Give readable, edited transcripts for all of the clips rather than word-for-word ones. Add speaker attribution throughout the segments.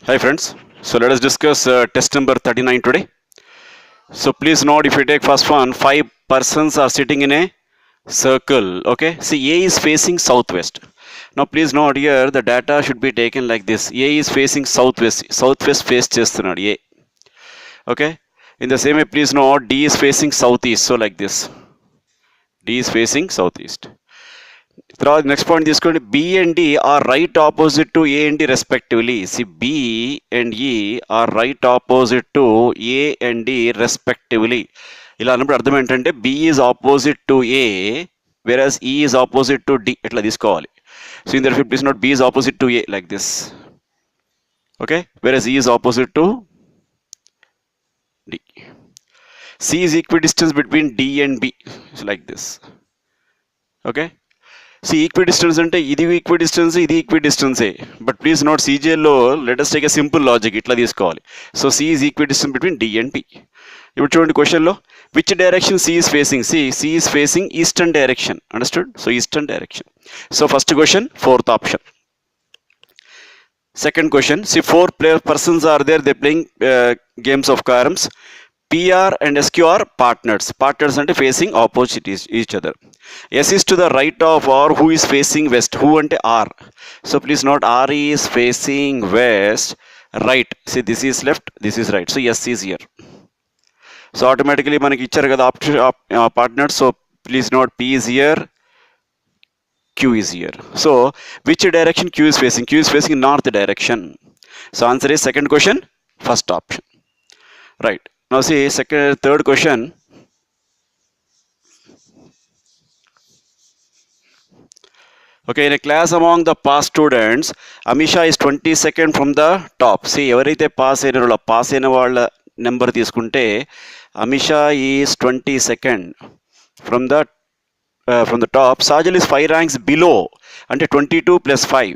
Speaker 1: Hi friends, so let us discuss test number 39 today. So please note, if you take first one, 5 persons are sitting in a circle. Okay, see, A is facing southwest. Now please note here, the data should be taken like this. A is facing southwest face చేస్తున్నాడు A. Okay, in the same way please note, D is facing southeast, so like this. D is facing southeast. తర్వాత next point తీసుకోండి, B and D are right opposite to A and D respectively. C B and E are right opposite to A and D respectively. ఇలా అన్నప్పుడు అర్థం ఏంటంటే B is opposite to A whereas E is opposite to D, ఇట్లా తీసుకోవాలి. So in that please note B is opposite to A like this. Okay, whereas E is opposite to D. C is equidistance between D and B like this. Okay, C equidistance అంటే ఇది equidistance, ఇది ఈక్విడిస్టెన్సే. But please note, సీజీఎల్లో let us take a simple logic, ఇట్లా తీసుకోవాలి. So C is equidistance between D and B. ఇప్పుడు చూడండి క్వశ్చన్లో, which direction C is facing. C is facing eastern direction. Understood? So eastern direction. So first question, fourth option. Second question, see 4 persons are there, they playing games of caroms. PR and SQ are partners. Partners అంటే facing opposite each other. S is to the right of R, who is facing west. Who అంటే R. So please note, R is facing west, right. See, this is left, this is right. So S is here. So automatically మనకి ఇచ్చారు కదా partners. So please note, P is here, Q is here. So which direction Q is facing? Q is facing north direction. So answer is second question, first option. Right. Now see third question. Okay, in a class among the past students, Amisha is 22nd from the top. See, ఎవరైతే pass అయిన వాళ్ళ number తీసుకుంటే Amisha is 22nd from the top. Sajal is 5 ranks below, అంటే 22 plus 5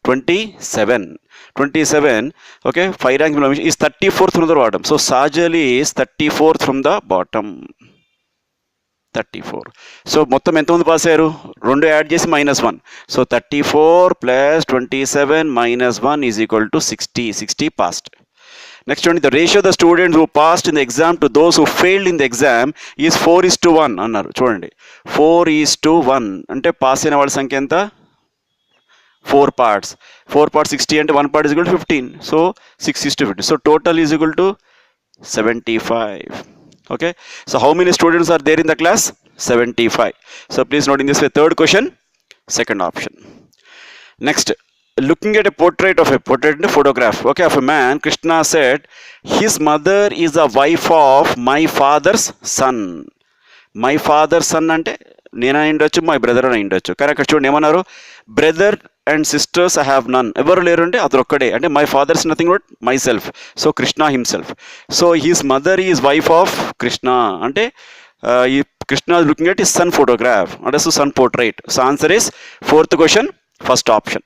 Speaker 1: 27. Okay, 5 ranks below is 34th from the bottom. So Sajal is 34th from the bottom. 34. So మొత్తం ఎంతమంది pass అయ్యారు? 2 add చేసి -1. So 34 plus 27 minus 1 is equal to 60. 60 passed. Next one, the ratio of the students who passed in the exam to those who failed in the exam is 4:1 అన్నారు. చూడండి, 4:1 అంటే pass అయిన వాళ్ళ సంఖ్య ఎంత? 4 parts. 4 parts 60 అంటే 1 part is equal to 15. So 6:50. So total is equal to 75. Okay, so how many students are there in the class? 75. So please note in this way, third question, second option. Next, looking at a portrait and a photograph, okay, of a man, Krishna said, his mother is the wife of my father's son. My father's son అంటే నేను అయిండొచ్చు, my brother అని అయిండొచ్చు. కానీ అక్కడ చూడండి ఏమన్నారు, brother and sisters I have none. ఎవరు లేరు అంటే అతను ఒక్కడే, అంటే my father's nothing but myself. So Krishna himself. So his mother is wife of Krishna అంటే ఈ Krishna looking at his son photograph అంటే son portrait. So answer is fourth question, first option.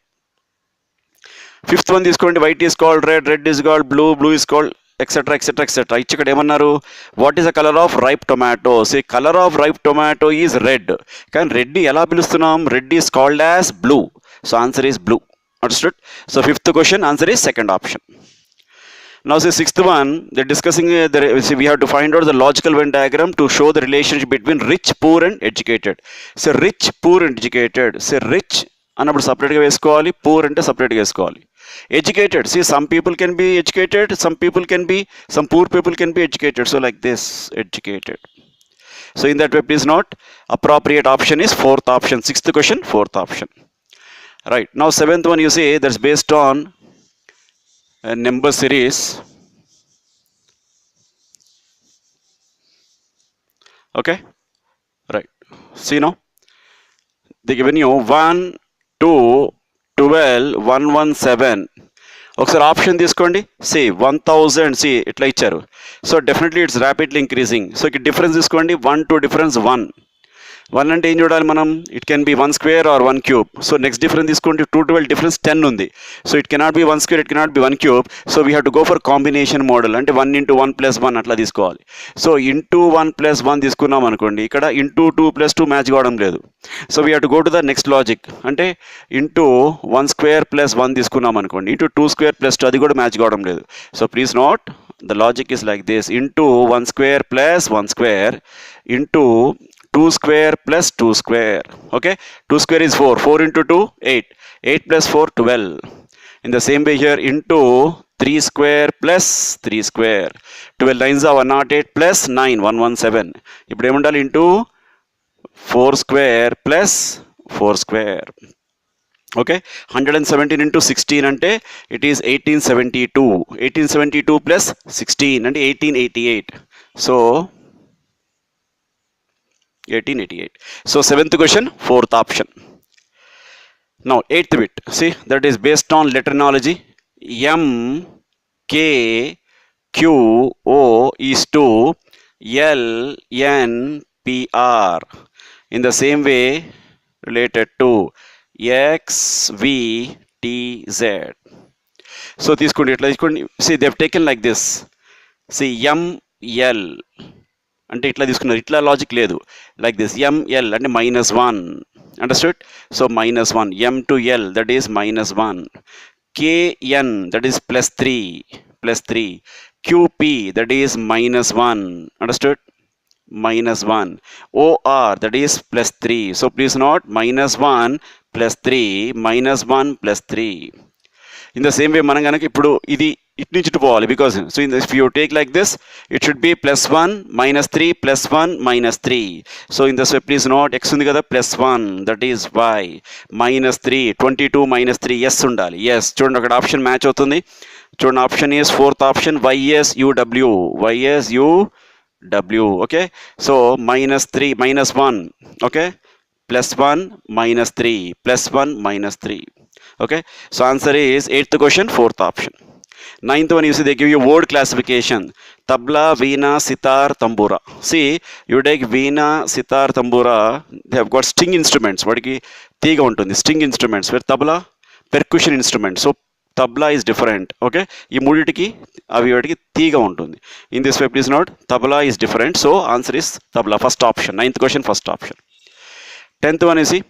Speaker 1: Fifth one తీసుకోండి, white is called red, red is called blue, blue is called etcetera etcetera etcetera. ఇచ్చి ఇక్కడ ఏమన్నారు, what is the colour of ripe tomato. So colour of ripe tomato is red. కానీ red ఎలా పిలుస్తున్నాం? Red is called as blue. So answer is blue. Understood? So fifth question, answer is second option. Now say sixth one, they're discussing we have to find out the logical Venn diagram to show the relationship between rich, poor and educated. So rich, poor and educated. Say rich అన్నప్పుడు సపరేట్గా వేసుకోవాలి, poor అంటే సపరేట్గా వేసుకోవాలి. Educated, see, some people can be educated, some poor people can be educated. So like this, educated. So in that way, please note, appropriate option is fourth option. Sixth question, fourth option. Right, now seventh one, you see, that's based on a number series. Okay, right, see now, they given you 1, 2, 12, 117. ఒకసారి option తీసుకోండి. C 1000, C ఇట్లా ఇచ్చారు. So definitely it's rapidly increasing. So ఇక్కడ difference తీసుకోండి, 1 2 difference 1. 1 అంటే ఏం చూడాలి మనం, it can be 1 square or 1 cube. So next difference తీసుకుంటే 2 12 డిఫరెన్స్ 10 ఉంది. So it cannot be 1 square, it cannot be 1 cube. So we have to go for combination model, అంటే 1 into 1 plus 1 అట్లా తీసుకోవాలి. సో ఇంటూ 1 ప్లస్ 1 తీసుకున్నాం అనుకోండి, ఇక్కడ into 2 plus 2 match కావడం లేదు. So we have to go to the next logic, అంటే into 1 square plus 1 తీసుకున్నాం అనుకోండి, ఇంటూ 2 స్క్వేర్ ప్లస్ 2 అది కూడా మ్యాచ్ కావడం లేదు. So please note, the logic is like this: into 1 square plus 1 square into 2 square plus 2 square. Okay, 2 square is 4, 4 into 2 8, 8 plus 4 12. In the same way here, into 3 square plus 3 square, 12 9s are 108 plus 9 117. ఇప్పుడు ఏముండాలి, into 4 square plus 4 square. Okay, 117 into 16 అంటే it is 1872. 1872 plus 16 అంటే 1888. So 1888. So 7th question 4th option. Now 8th bit, see that is based on letterology. M K Q O is to L N P R. In the same way related to X V T Z. So తీసుకోండి, ఎట్లా తీసుకోండి, see they have taken like this. See M L అంటే ఇట్లా తీసుకున్నారు, ఇట్లా logic లేదు. Like this, ML అంటే -1, understood. So -1, M to L that is -1, KN that is +3, QP that is -1, understood, -1, OR that is +3. so please note, -1 +3, -1 +3. in the same way మనం కనుక ఇప్పుడు ఇది ఇటు నుంచి ఇటు పోవాలి, because so if you take like this, it should be +1 -3 +1 -3. so in this way please note, x ఉంది కదా, +1 that is y, -3 22 -3 yes ఉండాలి. yes, చూడండి అక్కడ ఆప్షన్ మ్యాచ్ అవుతుంది. చూడండి, option is 4th option, YSUW, YSUW. Okay, so -3 -1, okay, +1 -3 +1 -3. okay, so answer is 8th question, 4th option. 9th one, you see they give you word classification: tabla, veena, sitar, tambura. see you take veena, sitar, tambura, they have got string instruments. వాటికి తీగ ఉంటుంది, string instruments, where tabla percussion instrument. so tabla is different. okay, ఈ మూడిటికి అవి వాటికి తీగ ఉంటుంది. in this way please note, tabla is different. so answer is tabla, first option. 9th question, first option. 10th one, you see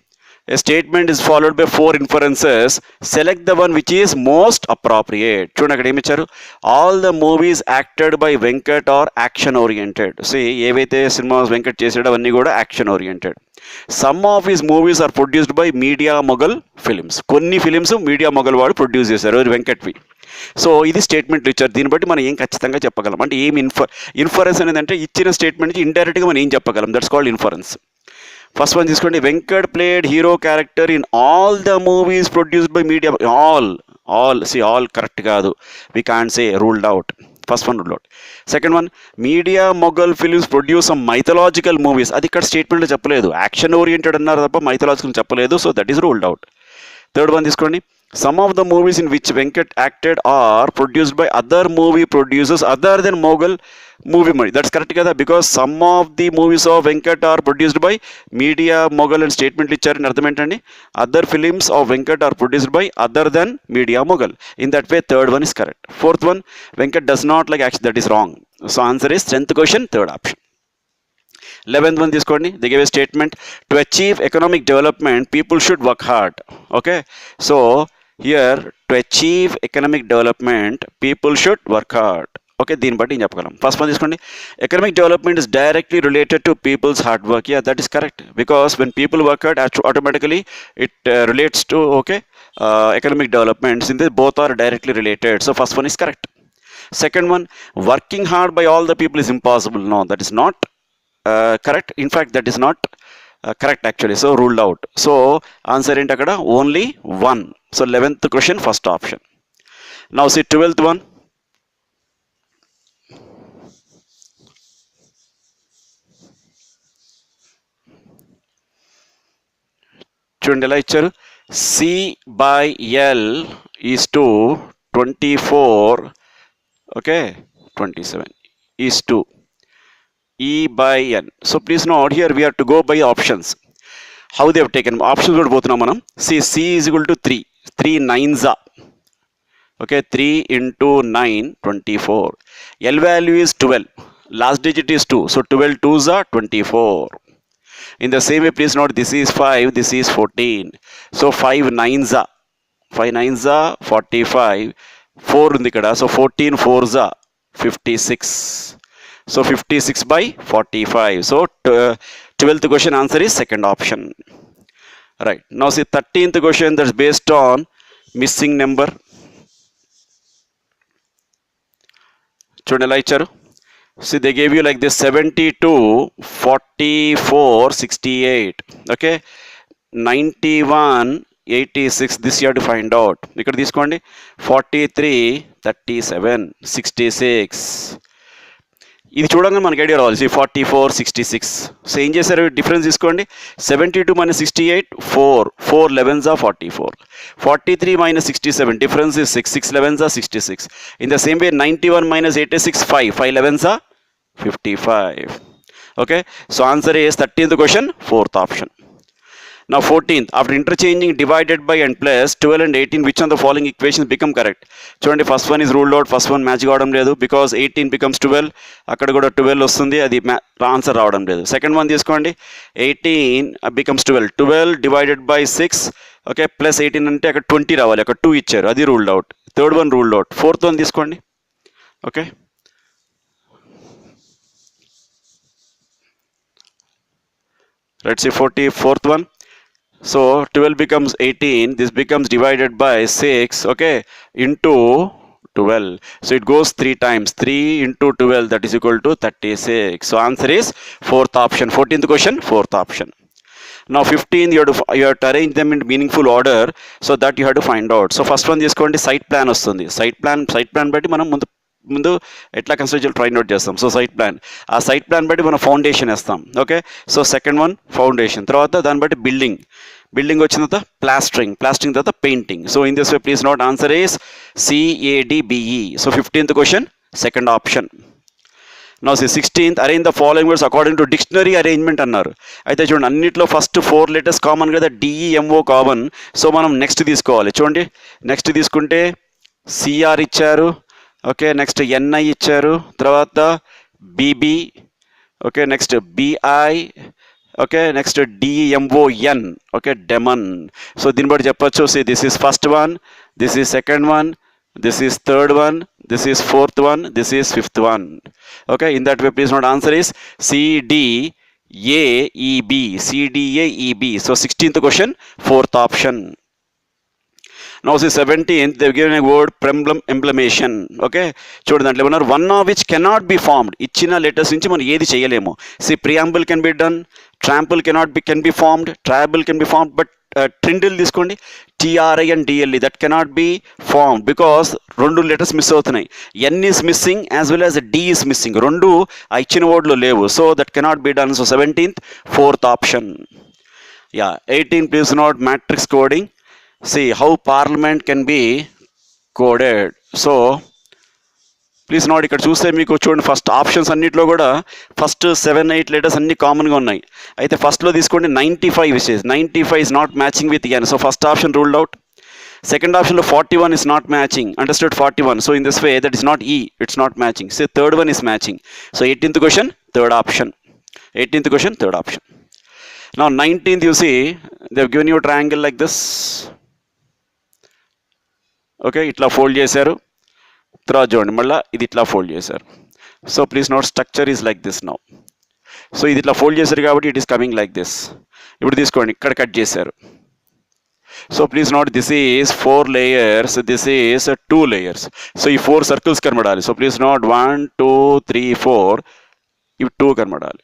Speaker 1: a statement is followed by 4 inferences. select the one which is most appropriate. చూడండి అక్కడ ఏమి ఇచ్చారు, all the movies acted by Venkat are action oriented. So ఏవైతే cinemas Venkat చేసాడో అవన్నీ కూడా action oriented. Some of his movies are produced by Media Mughal Films. కొన్ని films Media Mogul వాడు ప్రొడ్యూస్ చేశారు, వెంకట్వి. సో ఇది స్టేట్మెంట్లు ఇచ్చారు, దీన్ని బట్టి మనం ఏం ఖచ్చితంగా చెప్పగలం అంటే ఏం ఇన్ఫరెన్స్ అనేది అంటే ఇచ్చిన స్టేట్మెంట్ నుంచి ఇండైరెక్ట్గా మనం ఏం చెప్పగలం, that's called inference. First one తీసుకోండి, Venkat played hero character in all the movies produced by media. All correct కాదు, we can't say, ruled out. First one ruled out. Second one, media Mughal films produce some mythological movies. అది ఇక్కడ స్టేట్మెంట్లో చెప్పలేదు, action oriented అన్నారు తప్ప mythological చెప్పలేదు. So that is ruled out. Third one తీసుకోండి, some of the movies in which Venkat acted are produced by other movie producers other than Mughal movie money. That's correct kada, because some of the movies of Venkat are produced by media Mughal and statement icharu in ardham entandi, other films of Venkat are produced by other than media Mughal. in that way third one is correct. Fourth one, Venkat does not like action, that is wrong. so answer is 10th question, third option. 11th one తీసుకోండి, they gave a statement: to achieve economic development people should work hard. okay, so here to achieve economic development people should work hard. Okay, దీన్ని బట్టి ఏం చెప్పగలం. First one తీసుకోండి, economic development is directly related to people's hard work. Yeah, that is correct, because when people work hard automatically it relates to okay economic development. In this both are directly related. So first one is correct. Second one, working hard by all the people is impossible. No, that is not correct. in fact that is not correct actually, so ruled out. so answer ఏంటి అక్కడ, only one. so 11th question, first option. now see 12th one. చూడండి ఎలా ఇచ్చారు, C by L is to 24, okay, 27 is to E by n. So please note here we have to go by options. How they have taken options కూడా పోతున్నాం మనం. See, C is equal to 3. 3 nines are. Okay, 3 into 9, 24. L value is 12. Last digit is 2. So 12 2s are 24. In the same way, please note this is 5, this is 14. So 5 9s are. 5 9s are 45. 4 ఉంది ఇక్కడ. So 14 4s are 56. So 56 by 45. So 12th question answer is second option. Right. Now see 13th question that's based on missing number. చూడండి ఎలా ఇచ్చారు. See, they gave you like this 72, 44, 68. Okay. 91, 86. This you have to find out. ఇక్కడ తీసుకోండి 43, 37, 66. ఇది చూడంగా మనకి idea రావాలి. 44, 66. So ఏం చేశారు, డిఫరెన్స్ తీసుకోండి. 72 minus 68, 4. 4 11s are 44. 43 minus 67, difference is 6. 6 11s are 66. In the same way, 91 minus 86, 5. 5 11s are 55. Okay, so answer is 13th question, 4th option. Now 14th, after interchanging divided by and plus 12 and 18, which of the following equations become correct? చూడండి, first one is ruled out. First one match కావడం లేదు because 18 becomes 12. అక్కడ కూడా 12 వస్తుంది, అది answer రావడం లేదు. Second one తీసుకోండి, 18 becomes 12. 12 divided by 6. Okay, plus 18 అంటే అక్కడ 20 రావాలి, అక్కడ 2 ఇచ్చారు, అది ruled out. Third one ruled out. Fourth one తీసుకోండి. Okay, let's see 44th one. So 12 becomes 18, this becomes divided by 6, okay, into 12. So it goes 3 times. 3 into 12, that is equal to 36. So answer is 4th option. 14th question, 4th option. Now 15, you have to arrange them in meaningful order, so that you have to find out. So first one తీసుకోండి, site plan వస్తుంది. Site plan బట్టి మనం ముందు ఎట్లా construction find out చేస్తాం. So site plan, ఆ site plan బట్టి మనం ఫౌండేషన్ వేస్తాం. Okay, so second one foundation, తర్వాత దాన్ని బట్టి బిల్డింగ్ వచ్చిన తర్వాత ప్లాస్టరింగ్ తర్వాత painting. So in this way please note answer is CADBE. So 15th question, second option. No 16th, arrange the following words according to dictionary arrangement అన్నారు. అయితే చూడండి, అన్నిట్లో ఫస్ట్ 4 letters కామన్ కదా, DEMO కామన్. సో మనం next తీసుకోవాలి. చూడండి, next తీసుకుంటే CR ఇచ్చారు, ఓకే, నెక్స్ట్ NI ఇచ్చారు, తర్వాత BB, okay, next BI, okay, next DEMON, okay, demon. So దీన్ని బట్టి చెప్పచ్చు, see this is first one, this is second one, this is third one, this is fourth one, this is fifth one. Okay, in that way please note answer is CDAEB. So 16th question, 4th option. Now see 17th, they've given a word emblumation. Okay, చూడండి, దాంట్లో ఏమన్నారు, one of which cannot be formed. ఇచ్చిన letters నుంచి మనం ఏది చేయలేము. See, preamble can be done, trample can be formed, triable can be formed, but ట్రిండిల్ తీసుకోండి, TRINDLE, that cannot be formed because 2 letters miss అవుతున్నాయి. N is missing as well as D is missing. 2 ఆ ఇచ్చిన వర్డ్లో లేవు. So that cannot be done. So 17th, 4th option. Yeah, 18, please note matrix coding. See how parliament can be coded. So please note, ఇక్కడ చూస్తే మీకు చూడండి, first options అన్నింటిలో కూడా first 7-8 letters అన్ని కామన్గా ఉన్నాయి. అయితే ఫస్ట్లో తీసుకోండి 95 wishes, 95 is not matching with N. So first option ruled out. Second ఆప్షన్లో 41 is not matching, understood, 41. So in this way that is not E, it's not matching. So third one is matching. So 18th question, third option. 18th question, third option. Now 19th, you see they have given you a triangle like this. Okay, ఇట్లా fold చేశారు, తర్వాత చూడండి మళ్ళీ ఇది ఇట్లా fold చేశారు. So please note structure is like this now. So ఇది ఇట్లా ఫోల్డ్ చేశారు కాబట్టి it is coming like this. ఇప్పుడు తీసుకోండి, ఇక్కడ కట్ చేశారు. So please note this is 4 layers, this is 2 layers. So ఈ 4 circles కనబడాలి. సో ప్లీజ్ నోట్ 1 2 3 4, ఇవి 2 కనబడాలి.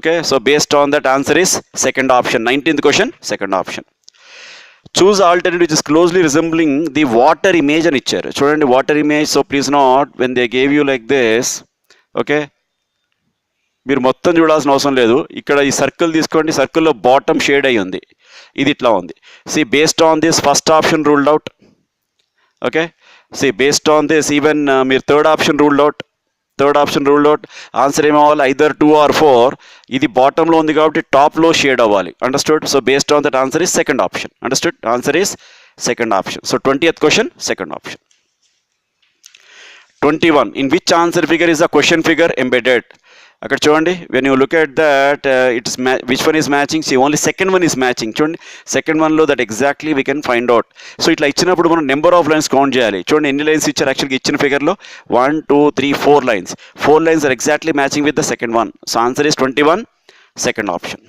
Speaker 1: Okay, so based on that answer is second option. 19th question, second option. Choose alternative which is closely resembling the water image అని ఇచ్చారు. చూడండి, water image. So please not, when they gave you like this, okay, మీరు మొత్తం చూడాల్సిన అవసరం లేదు. ఇక్కడ ఈ సర్కిల్ తీసుకోండి, సర్కిల్లో బాటమ్ షేడ్ అయి ఉంది, ఇది ఇట్లా ఉంది. See based on this first option ruled out. Okay, see based on this even మీరు third option ruled out. Third option ruled out. Answer ఏమవ్వాలి, ఐదర్ 2 or 4. ఇది బాటంలో ఉంది కాబట్టి టాప్లో షేడ్ అవ్వాలి. Understood? So based on that answer is second option. Understood? Answer is second option. So 20th question second option. 21. In which answer figure is the question figure embedded? అక్కడ చూడండి, when you look at that it's which one is matching, C only second one is matching. చూడండి, second వన్లో that exactly we can find out. So ఇట్లా ఇచ్చినప్పుడు మనం number of lines count చేయాలి. చూడండి ఎన్ని లైన్స్ ఇచ్చారు యాక్చువల్గా ఇచ్చిన ఫిగర్లో, 1 2 3 4 lines. 4 lines are exactly matching with the second one. So answer is 21, second option.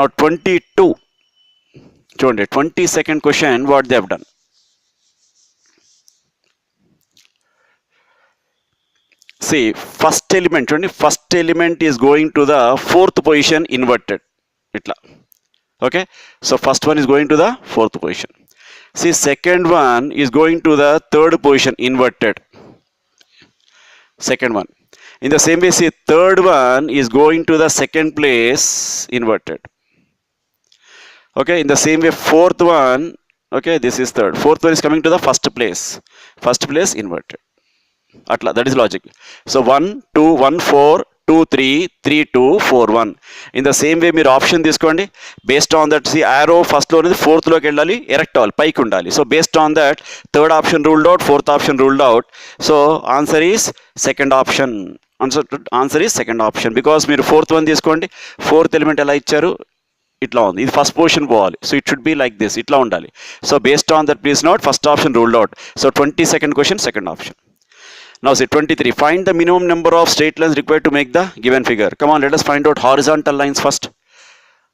Speaker 1: Now 22. చూడండి 22nd question, what they have done. See, first element, చూడండి first element is going to the fourth position inverted ఇట్లా. Okay, so first one is going to the fourth position. See, second one is going to the third position inverted. Second one. In the same way, see, third one is going to the second place inverted. Okay, in the same way, fourth one, okay, this is third. Fourth one is coming to the first place. First place inverted. అట్లా, that is logic. So 1 2 1 4 2 3 3 2 4 1. In the same way మీరు option తీసుకోండి. Based on that, C ఆరో ఫస్ట్లో అనేది ఫోర్త్లోకి వెళ్ళాలి, erect అవ్వాలి, పైకి ఉండాలి. So based on that third option ruled out, fourth option ruled out. So answer is second option. Answer is second option. Because మీరు ఫోర్త్ వన్ తీసుకోండి, ఫోర్త్ ఎలిమెంట్ ఎలా ఇచ్చారు, ఇట్లా ఉంది, ఇది ఫస్ట్ పొజిషన్ పోవాలి. So it should be like this, ఇట్లా ఉండాలి. So based on that please note first option ruled out. So 22nd question second option. Now see 23. Find the minimum number of straight lines required to make the given figure. Come on, let us find out horizontal lines first.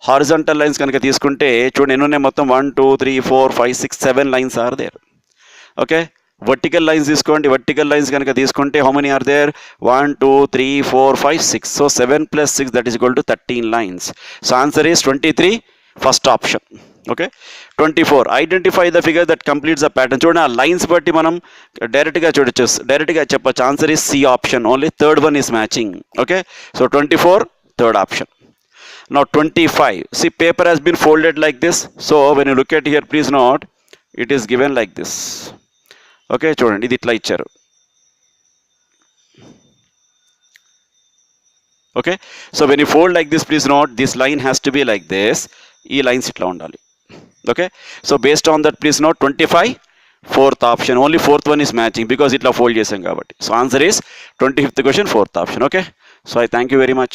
Speaker 1: Horizontal lines కనుక తీసుకుంటే చూడండి ఎన్ని ఉన్నాయి మొత్తం, 1 2 3 4 5 6 7 lines are there. Okay, vertical lines తీసుకోండి. vertical lines కనుక తీసుకుంటే how many are there, 1 2 3 4 5 6. So 7 plus 6, that is equal to 13 lines. So answer is 23, first option. Okay, 24. Identify the figure that completes the pattern. చూడండి ఆ lines బట్టి మనం డైరెక్ట్గా చూడొచ్చు, డైరెక్ట్గా చెప్పచ్చు. Answer is C option, only third one is matching. Okay, so 24, third option. Now 25. See, paper has been folded like this. So when you look at here, please note, it is given like this. Okay, చూడండి ఇది ఇట్లా ఇచ్చారు. Okay, so when you fold like this, please note, this line has to be like this. ఈ lines ఇట్లా ఉండాలి. Okay, so based on that, please note 25, fourth option. Only fourth one is matching because itla fold chesam kabatti. So answer is 25th question, fourth option. Okay, so I thank you very much.